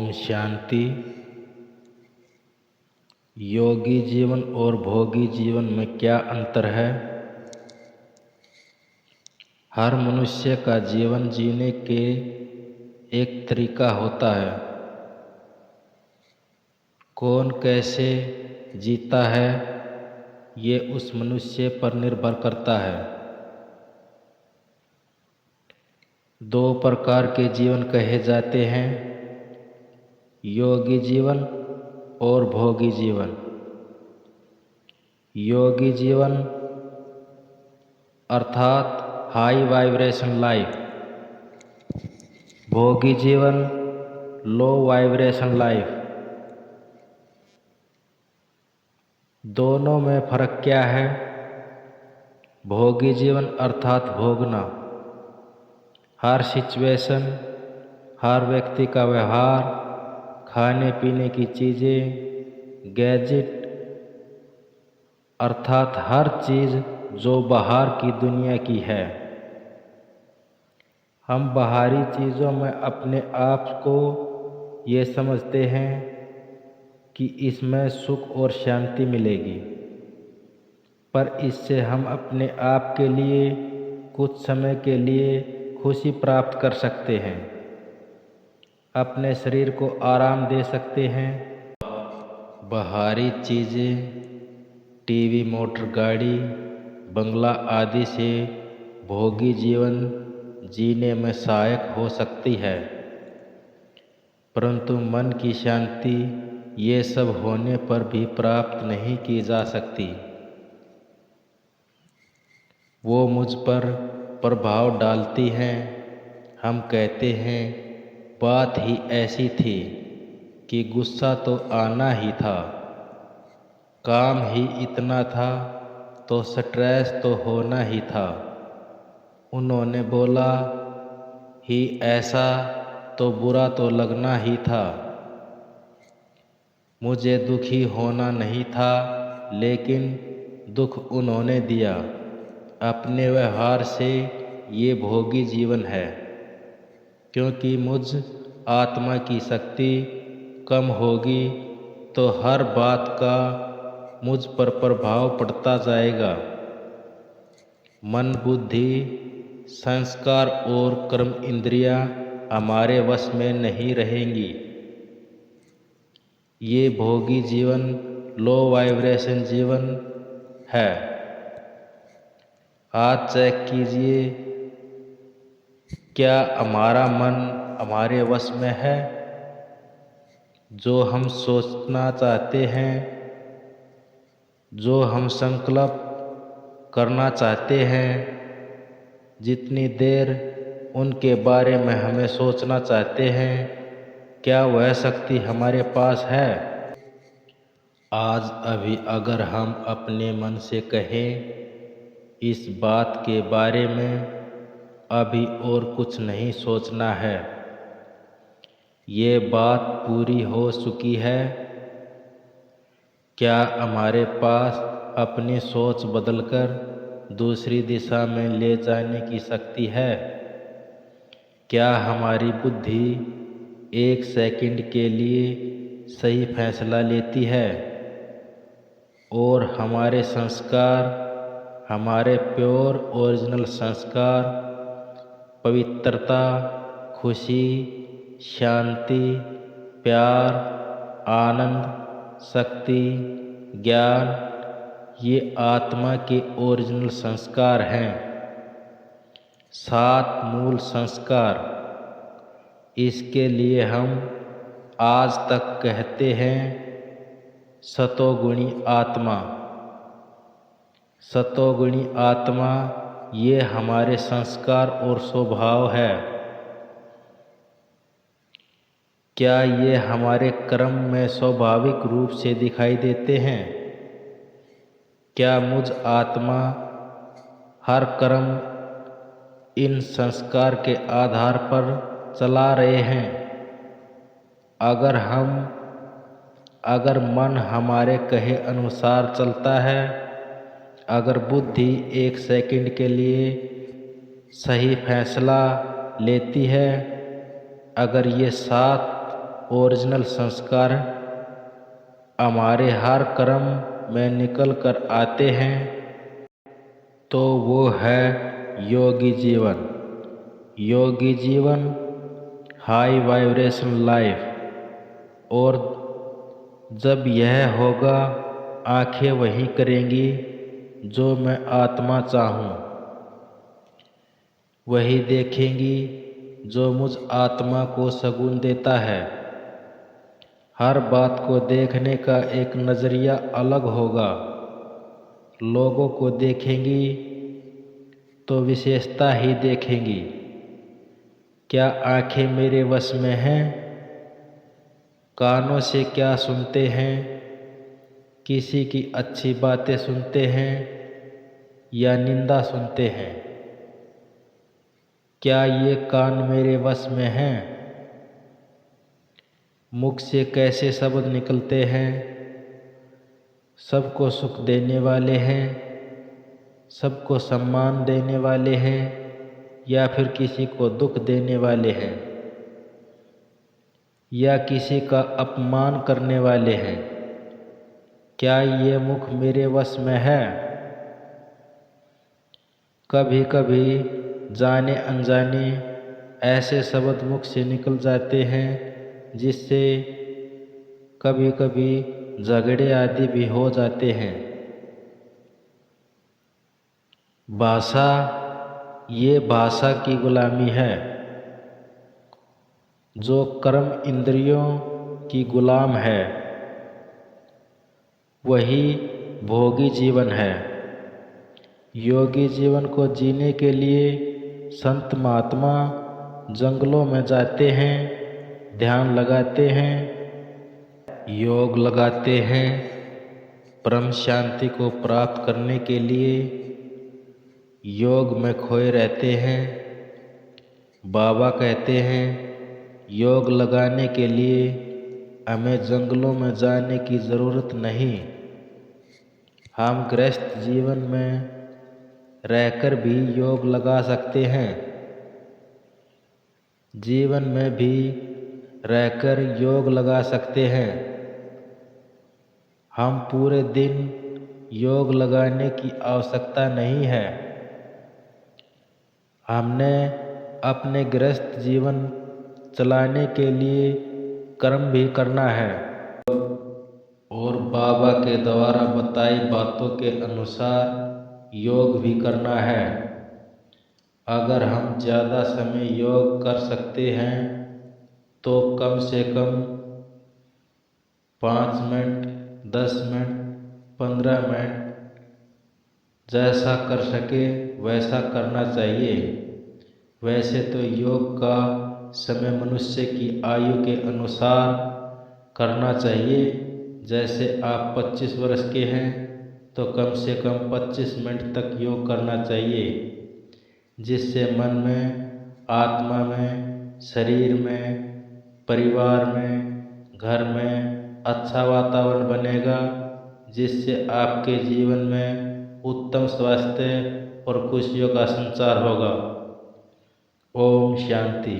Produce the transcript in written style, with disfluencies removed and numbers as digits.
ओम शांति। योगी जीवन और भोगी जीवन में क्या अंतर है? हर मनुष्य का जीवन जीने के एक तरीका होता है। कौन कैसे जीता है ये उस मनुष्य पर निर्भर करता है। दो प्रकार के जीवन कहे जाते हैं, योगी जीवन और भोगी जीवन। योगी जीवन अर्थात हाई वाइब्रेशन लाइफ, भोगी जीवन लो वाइब्रेशन लाइफ। दोनों में फर्क क्या है? भोगी जीवन अर्थात भोगना, हर सिचुएशन, हर व्यक्ति का व्यवहार, खाने पीने की चीज़ें, गैजेट अर्थात हर चीज़ जो बाहर की दुनिया की है। हम बाहरी चीज़ों में अपने आप को ये समझते हैं कि इसमें सुख और शांति मिलेगी, पर इससे हम अपने आप के लिए कुछ समय के लिए खुशी प्राप्त कर सकते हैं, अपने शरीर को आराम दे सकते हैं। बाहरी चीज़ें, टीवी, मोटर गाड़ी, बंगला आदि से भोगी जीवन जीने में सहायक हो सकती है, परंतु मन की शांति ये सब होने पर भी प्राप्त नहीं की जा सकती। वो मुझ पर प्रभाव डालती हैं। हम कहते हैं बात ही ऐसी थी कि गुस्सा तो आना ही था, काम ही इतना था तो स्ट्रेस तो होना ही था। उन्होंने बोला ही ऐसा तो बुरा तो लगना ही था। मुझे दुखी होना नहीं था, लेकिन दुख उन्होंने दिया। अपने व्यवहार से ये भोगी जीवन है, क्योंकि मुझ आत्मा की शक्ति कम होगी तो हर बात का मुझ पर प्रभाव पड़ता जाएगा। मन, बुद्धि, संस्कार और कर्म इंद्रियां हमारे वश में नहीं रहेंगी। ये भोगी जीवन लो वाइब्रेशन जीवन है। आज चेक कीजिए, क्या हमारा मन हमारे वश में है? जो हम सोचना चाहते हैं, जो हम संकल्प करना चाहते हैं, जितनी देर उनके बारे में हमें सोचना चाहते हैं, क्या वह शक्ति हमारे पास है? आज अभी अगर हम अपने मन से कहें इस बात के बारे में अभी और कुछ नहीं सोचना है, ये बात पूरी हो चुकी है, क्या हमारे पास अपनी सोच बदलकर दूसरी दिशा में ले जाने की शक्ति है? क्या हमारी बुद्धि एक सेकंड के लिए सही फैसला लेती है? और हमारे संस्कार, हमारे प्योर ओरिजिनल संस्कार, पवित्रता, खुशी, शांति, प्यार, आनंद, शक्ति, ज्ञान, ये आत्मा के ओरिजिनल संस्कार हैं। 7 मूल संस्कार। इसके लिए हम आज तक कहते हैं सतोगुणी आत्मा। सतोगुणी आत्मा ये हमारे संस्कार और स्वभाव है। क्या ये हमारे कर्म में स्वाभाविक रूप से दिखाई देते हैं? क्या मुझ आत्मा हर कर्म इन संस्कार के आधार पर चला रहे हैं? अगर मन हमारे कहे अनुसार चलता है, अगर बुद्धि एक सेकंड के लिए सही फैसला लेती है, अगर ये 7 ओरिजिनल संस्कार हमारे हर कर्म में निकल कर आते हैं तो वो है योगी जीवन। योगी जीवन हाई वाइब्रेशन लाइफ। और जब यह होगा आंखें वही करेंगी जो मैं आत्मा चाहूँ, वही देखेंगी जो मुझ आत्मा को सगुन देता है। हर बात को देखने का एक नज़रिया अलग होगा। लोगों को देखेंगी तो विशेषता ही देखेंगी। क्या आंखें मेरे वश में हैं? कानों से क्या सुनते हैं? किसी की अच्छी बातें सुनते हैं या निंदा सुनते हैं? क्या ये कान मेरे वश में हैं? मुख से कैसे शब्द निकलते हैं? सबको सुख देने वाले हैं, सबको सम्मान देने वाले हैं या फिर किसी को दुख देने वाले हैं या किसी का अपमान करने वाले हैं? क्या ये मुख मेरे वश में है? कभी कभी जाने अनजाने ऐसे शब्द मुख से निकल जाते हैं जिससे कभी कभी झगड़े आदि भी हो जाते हैं। भाषा, ये भाषा की गुलामी है। जो कर्म इंद्रियों की गुलाम है वही भोगी जीवन है। योगी जीवन को जीने के लिए संत महात्मा जंगलों में जाते हैं, ध्यान लगाते हैं, योग लगाते हैं। परम शांति को प्राप्त करने के लिए योग में खोए रहते हैं। बाबा कहते हैं योग लगाने के लिए हमें जंगलों में जाने की ज़रूरत नहीं। हम गृहस्थ जीवन में रहकर भी योग लगा सकते हैं। जीवन में भी रहकर योग लगा सकते हैं। हम पूरे दिन योग लगाने की आवश्यकता नहीं है। हमने अपने गृहस्थ जीवन चलाने के लिए कर्म भी करना है और बाबा के द्वारा बताई बातों के अनुसार योग भी करना है। अगर हम ज़्यादा समय योग कर सकते हैं तो कम से कम 5 मिनट, 10 मिनट, 15 मिनट जैसा कर सके वैसा करना चाहिए। वैसे तो योग का समय मनुष्य की आयु के अनुसार करना चाहिए। जैसे आप 25 वर्ष के हैं तो कम से कम 25 मिनट तक योग करना चाहिए, जिससे मन में, आत्मा में, शरीर में, परिवार में, घर में अच्छा वातावरण बनेगा, जिससे आपके जीवन में उत्तम स्वास्थ्य और खुशियों का संचार होगा। ओम शांति।